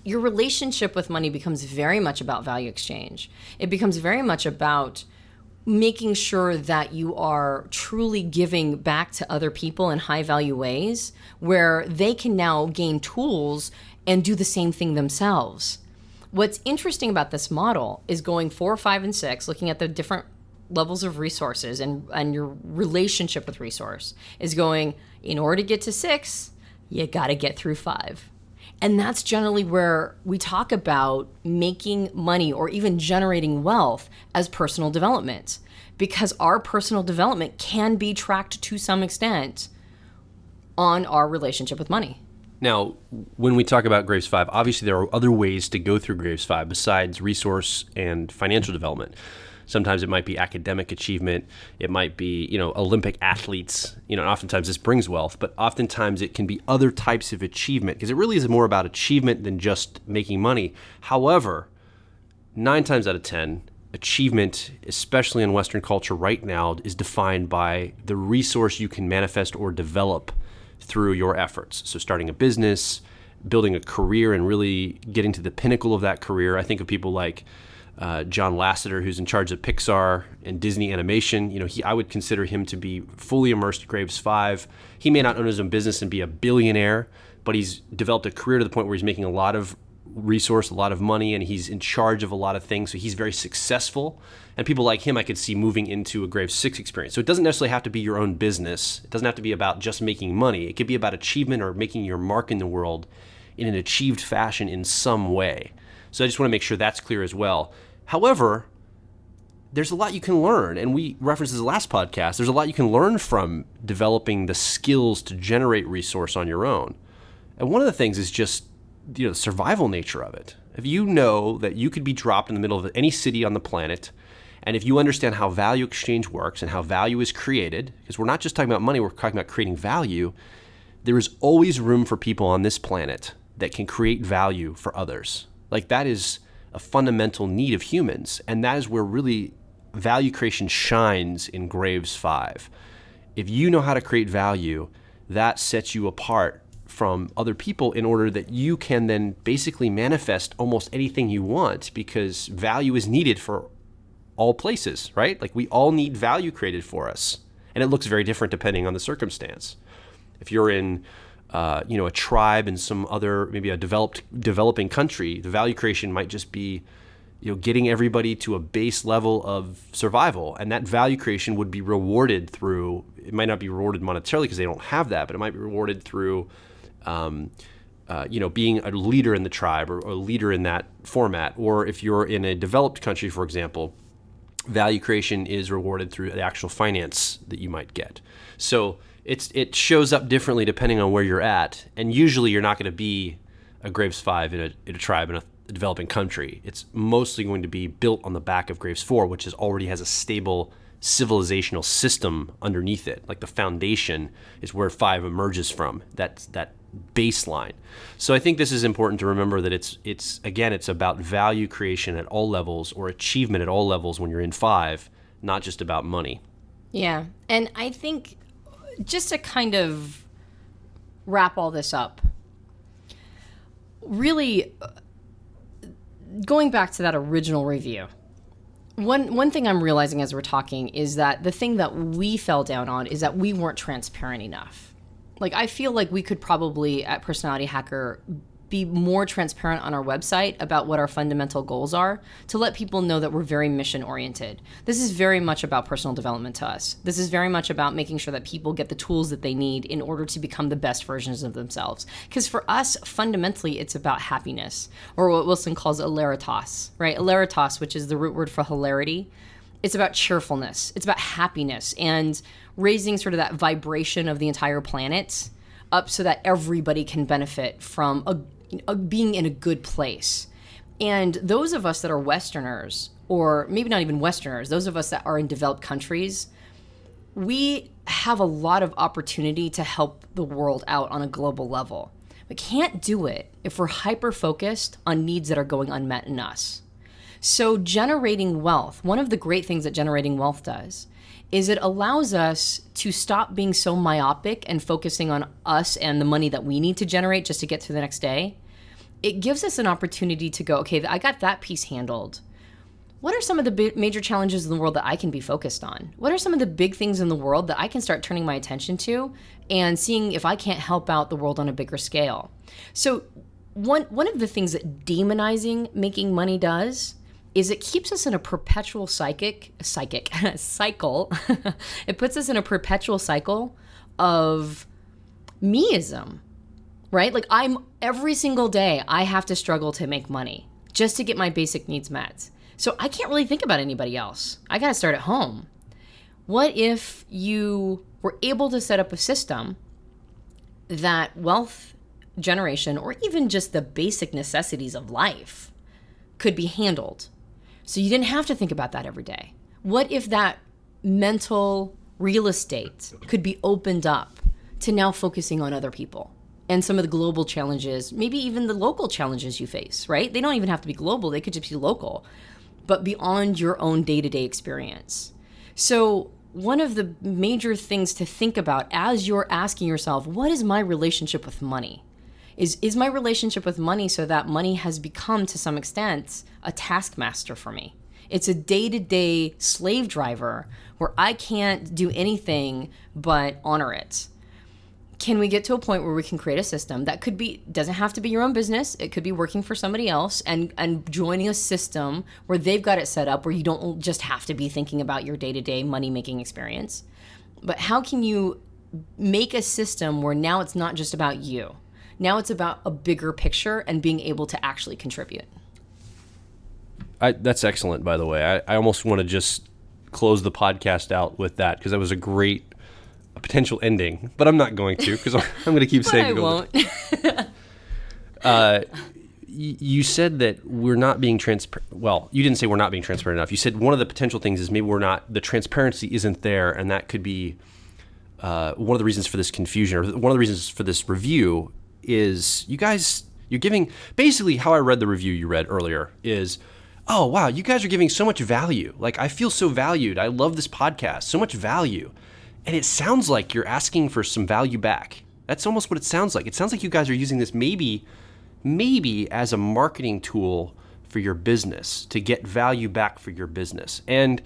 your relationship with money becomes very much about value exchange. It becomes very much about making sure that you are truly giving back to other people in high value ways where they can now gain tools and do the same thing themselves. What's interesting about this model is going 4, 5, and 6, looking at the different levels of resources and your relationship with resource, is going, in order to get to 6, you got to get through 5. And that's generally where we talk about making money or even generating wealth as personal development, because our personal development can be tracked to some extent on our relationship with money. Now, when we talk about Graves 5, obviously there are other ways to go through Graves 5 besides resource and financial development. Sometimes it might be academic achievement. It might be, Olympic athletes. And oftentimes this brings wealth, but oftentimes it can be other types of achievement because it really is more about achievement than just making money. However, 9 times out of 10, achievement, especially in Western culture right now, is defined by the resource you can manifest or develop through your efforts. So starting a business, building a career, and really getting to the pinnacle of that career. I think of people like John Lasseter, who's in charge of Pixar and Disney Animation. I would consider him to be fully immersed in Graves 5. He may not own his own business and be a billionaire, but he's developed a career to the point where he's making a lot of resource, a lot of money, and he's in charge of a lot of things. So he's very successful. And people like him I could see moving into a Graves 6 experience. So it doesn't necessarily have to be your own business. It doesn't have to be about just making money. It could be about achievement or making your mark in the world in an achieved fashion in some way. So I just want to make sure that's clear as well. However, there's a lot you can learn, and we referenced this last podcast. There's a lot you can learn from developing the skills to generate resource on your own. And one of the things is just the survival nature of it. If you know that you could be dropped in the middle of any city on the planet, and if you understand how value exchange works and how value is created, because we're not just talking about money, we're talking about creating value, there is always room for people on this planet that can create value for others. Like, that is a fundamental need of humans, and that is where really value creation shines in Graves 5. If you know how to create value, that sets you apart from other people in order that you can then basically manifest almost anything you want, because value is needed for all places, right? Like, we all need value created for us, and it looks very different depending on the circumstance. If you're in a tribe in some other, maybe a developing country, the value creation might just be, getting everybody to a base level of survival. And that value creation would be rewarded through, it might not be rewarded monetarily because they don't have that, but it might be rewarded through, being a leader in the tribe or a leader in that format. Or if you're in a developed country, for example, value creation is rewarded through the actual finance that you might get. So it shows up differently depending on where you're at. And usually you're not going to be a Graves 5 in a tribe in a developing country. It's mostly going to be built on the back of Graves 4, which already has a stable civilizational system underneath it. Like the foundation is where 5 emerges from. That's that baseline. So I think this is important to remember that it's about value creation at all levels or achievement at all levels when you're in 5, not just about money. Yeah. And I think just to kind of wrap all this up, really going back to that original review, one thing I'm realizing as we're talking is that the thing that we fell down on is that we weren't transparent enough. Like, I feel like we could probably, at Personality Hacker, be more transparent on our website about what our fundamental goals are to let people know that we're very mission-oriented. This is very much about personal development to us. This is very much about making sure that people get the tools that they need in order to become the best versions of themselves. Because for us, fundamentally, it's about happiness, or what Wilson calls hilaritas, right? Hilaritas, which is the root word for hilarity. It's about cheerfulness. It's about happiness and raising sort of that vibration of the entire planet up so that everybody can benefit from being in a good place. And those of us that are Westerners, or maybe not even Westerners, those of us that are in developed countries, we have a lot of opportunity to help the world out on a global level. We can't do it if we're hyper-focused on needs that are going unmet in us. So generating wealth, one of the great things that generating wealth does is it allows us to stop being so myopic and focusing on us and the money that we need to generate just to get through the next day. It gives us an opportunity to go, okay, I got that piece handled. What are some of the major challenges in the world that I can be focused on? What are some of the big things in the world that I can start turning my attention to and seeing if I can't help out the world on a bigger scale? So one of the things that demonizing making money does is it keeps us in a perpetual cycle. It puts us in a perpetual cycle of meism, right? Like every single day I have to struggle to make money just to get my basic needs met. So I can't really think about anybody else. I got to start at home. What if you were able to set up a system that wealth generation, or even just the basic necessities of life, could be handled? So you didn't have to think about that every day. What if that mental real estate could be opened up to now focusing on other people and some of the global challenges, maybe even the local challenges you face, right? They don't even have to be global. They could just be local, but beyond your own day-to-day experience. So one of the major things to think about as you're asking yourself, what is my relationship with money? Is my relationship with money so that money has become, to some extent, a taskmaster for me? It's a day-to-day slave driver where I can't do anything but honor it. Can we get to a point where we can create a system that doesn't have to be your own business, it could be working for somebody else, and joining a system where they've got it set up where you don't just have to be thinking about your day-to-day money-making experience. But how can you make a system where now it's not just about you? Now it's about a bigger picture and being able to actually contribute. That's excellent, by the way. I almost want to just close the podcast out with that because that was a great potential ending, but I'm not going to because I'm going to keep saying I won't. You said that we're not being transparent. Well, you didn't say we're not being transparent enough. You said one of the potential things is maybe the transparency isn't there, and that could be one of the reasons for this confusion, or one of the reasons for this review is you're giving, basically how I read the review you read earlier is, oh, wow, you guys are giving so much value. Like, I feel so valued. I love this podcast, so much value. And it sounds like you're asking for some value back. That's almost what it sounds like. It sounds like you guys are using this maybe as a marketing tool for your business to get value back for your business. And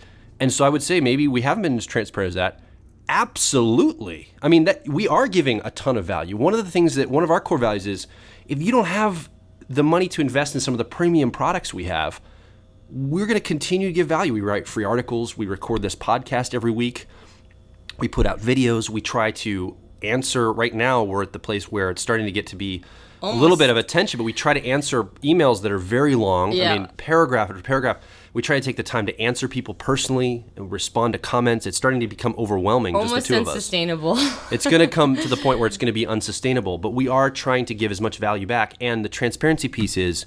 so I would say maybe we haven't been as transparent as that. Absolutely. I mean, that we are giving a ton of value. One of our core values is if you don't have the money to invest in some of the premium products we have, we're going to continue to give value. We write free articles. We record this podcast every week. We put out videos. We try to answer. Right now, we're at the place where it's starting to get to be a little bit of attention, but we try to answer emails that are very long. Yeah. I mean, paragraph after paragraph. We try to take the time to answer people personally and respond to comments. It's starting to become overwhelming, almost just the two of us. Unsustainable. It's going to come to the point where it's going to be unsustainable, but we are trying to give as much value back. And the transparency piece is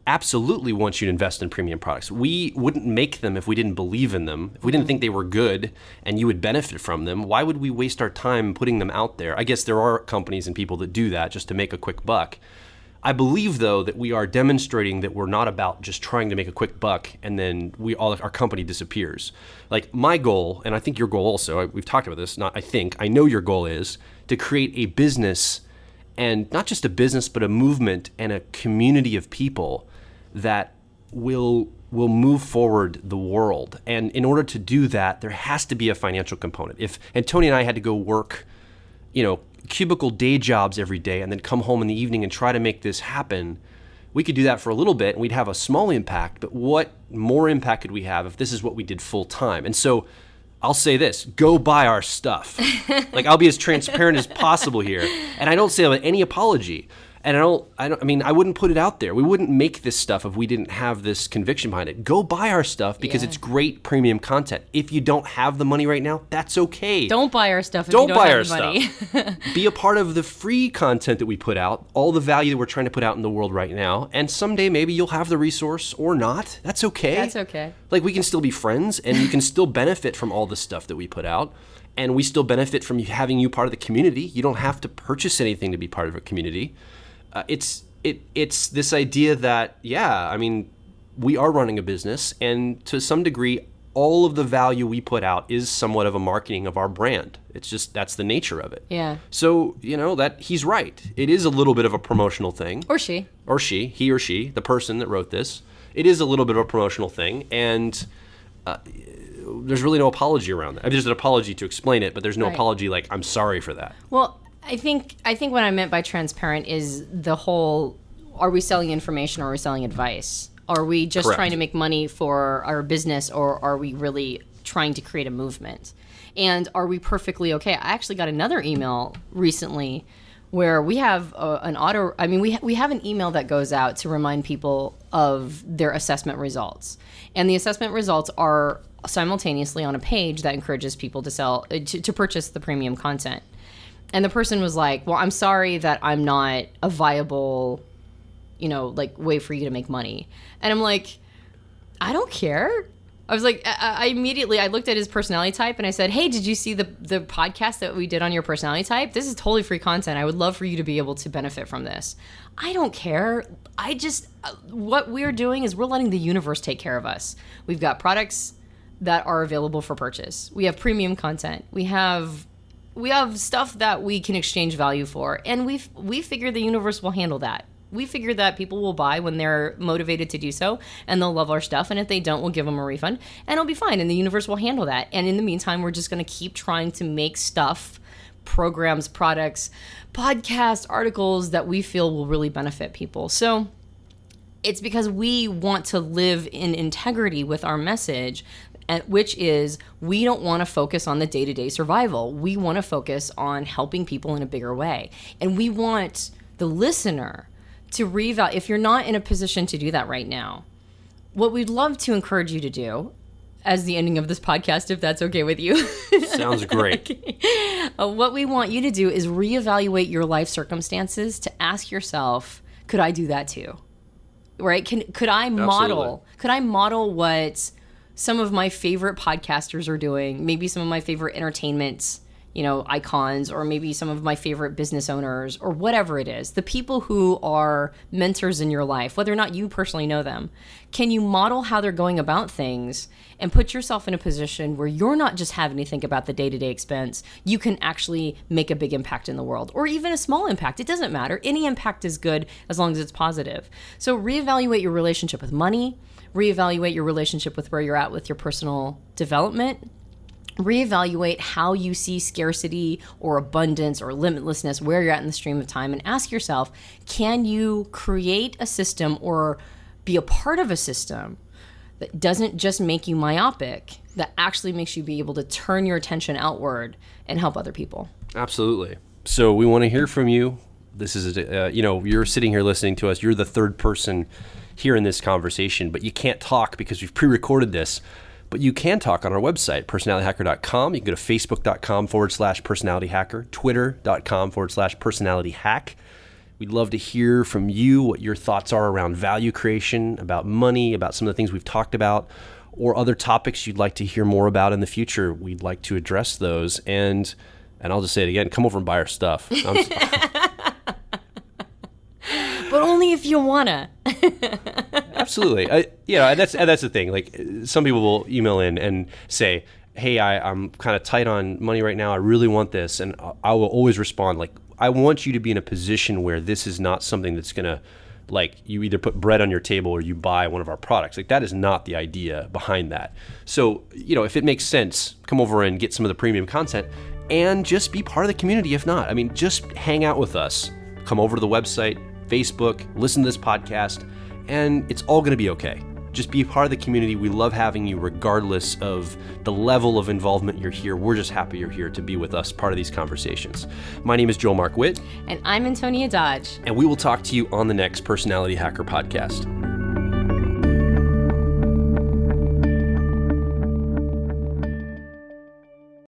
absolutely want you to invest in premium products. We wouldn't make them if we didn't believe in them. If we didn't think they were good and you would benefit from them, why would we waste our time putting them out there? I guess there are companies and people that do that just to make a quick buck. I believe, though, that we are demonstrating that we're not about just trying to make a quick buck and then our company disappears. Like my goal, and I think your goal also, we've talked about this, I know your goal is to create a business, and not just a business, but a movement and a community of people that will move forward the world. And in order to do that, there has to be a financial component. If Antonia and I had to go work, cubicle day jobs every day and then come home in the evening and try to make this happen, we could do that for a little bit and we'd have a small impact, but what more impact could we have if this is what we did full time? And so I'll say this, go buy our stuff. Like, I'll be as transparent as possible here. And I don't say that with any apology. And I wouldn't put it out there. We wouldn't make this stuff if we didn't have this conviction behind it. Go buy our stuff because it's great premium content. If you don't have the money right now, that's okay. Don't buy our stuff if you don't have the money. Stuff. Be a part of the free content that we put out, all the value that we're trying to put out in the world right now. And someday maybe you'll have the resource or not. That's okay. That's okay. Like, we can still be friends and you can still benefit from all the stuff that we put out. And we still benefit from having you part of the community. You don't have to purchase anything to be part of a community. It's this idea that, we are running a business, and to some degree, all of the value we put out is somewhat of a marketing of our brand. It's just, that's the nature of it. Yeah. So, that he's right. It is a little bit of a promotional thing. Or she, he or she, the person that wrote this. It is a little bit of a promotional thing, and there's really no apology around that. There's an apology to explain it, but there's no apology like, I'm sorry for that. Well, I think what I meant by transparent is the whole, are we selling information or are we selling advice? Are we just Correct. trying to make money for our business, or are we really trying to create a movement? And are we perfectly okay? I actually got another email recently where we have we have an email that goes out to remind people of their assessment results. And the assessment results are simultaneously on a page that encourages people to purchase the premium content. And the person was like, well, I'm sorry that I'm not a viable, way for you to make money. And I'm like, I don't care. I was like, I immediately looked at his personality type and I said, hey, did you see the podcast that we did on your personality type? This is totally free content. I would love for you to be able to benefit from this. I don't care. What we're doing is we're letting the universe take care of us. We've got products that are available for purchase. We have premium content. We have stuff that we can exchange value for, and we figure the universe will handle that. We figure that people will buy when they're motivated to do so, and they'll love our stuff, and if they don't, we'll give them a refund, and it'll be fine, and the universe will handle that. And in the meantime, we're just going to keep trying to make stuff, programs, products, podcasts, articles that we feel will really benefit people. So it's because we want to live in integrity with our message, which is we don't want to focus on the day-to-day survival. We want to focus on helping people in a bigger way. And we want the listener to reevaluate. If you're not in a position to do that right now, what we'd love to encourage you to do as the ending of this podcast, if that's okay with you. Sounds great. Okay. What we want you to do is reevaluate your life circumstances to ask yourself, could I do that too? Right? Could I model what some of my favorite podcasters are doing, maybe some of my favorite entertainment, icons, or maybe some of my favorite business owners, or whatever it is, the people who are mentors in your life, whether or not you personally know them. Can you model how they're going about things and put yourself in a position where you're not just having to think about the day-to-day expense, you can actually make a big impact in the world, or even a small impact. It doesn't matter. Any impact is good as long as it's positive. So reevaluate your relationship with money, reevaluate your relationship with where you're at with your personal development, reevaluate how you see scarcity or abundance or limitlessness, where you're at in the stream of time, and ask yourself, can you create a system or be a part of a system that doesn't just make you myopic, that actually makes you be able to turn your attention outward and help other people. Absolutely. So we want to hear from you. This is, you're sitting here listening to us. You're the third person here in this conversation, but you can't talk because we've pre-recorded this. But you can talk on our website, personalityhacker.com. You can go to facebook.com/personalityhacker, twitter.com/personalityhack. We'd love to hear from you what your thoughts are around value creation, about money, about some of the things we've talked about, or other topics you'd like to hear more about in the future. We'd like to address those. And I'll just say it again, come over and buy our stuff. But only if you wanna. Absolutely. That's the thing. Like, some people will email in and say, hey, I'm kind of tight on money right now. I really want this. And I will always respond, like, I want you to be in a position where this is not something that's going to, like, you either put bread on your table or you buy one of our products. Like, that is not the idea behind that. So, if it makes sense, come over and get some of the premium content and just be part of the community. If not, just hang out with us. Come over to the website, Facebook, listen to this podcast, and it's all going to be okay. Just be part of the community. We love having you regardless of the level of involvement you're here. We're just happy you're here to be with us, part of these conversations. My name is Joel Mark Witt. And I'm Antonia Dodge. And we will talk to you on the next Personality Hacker podcast.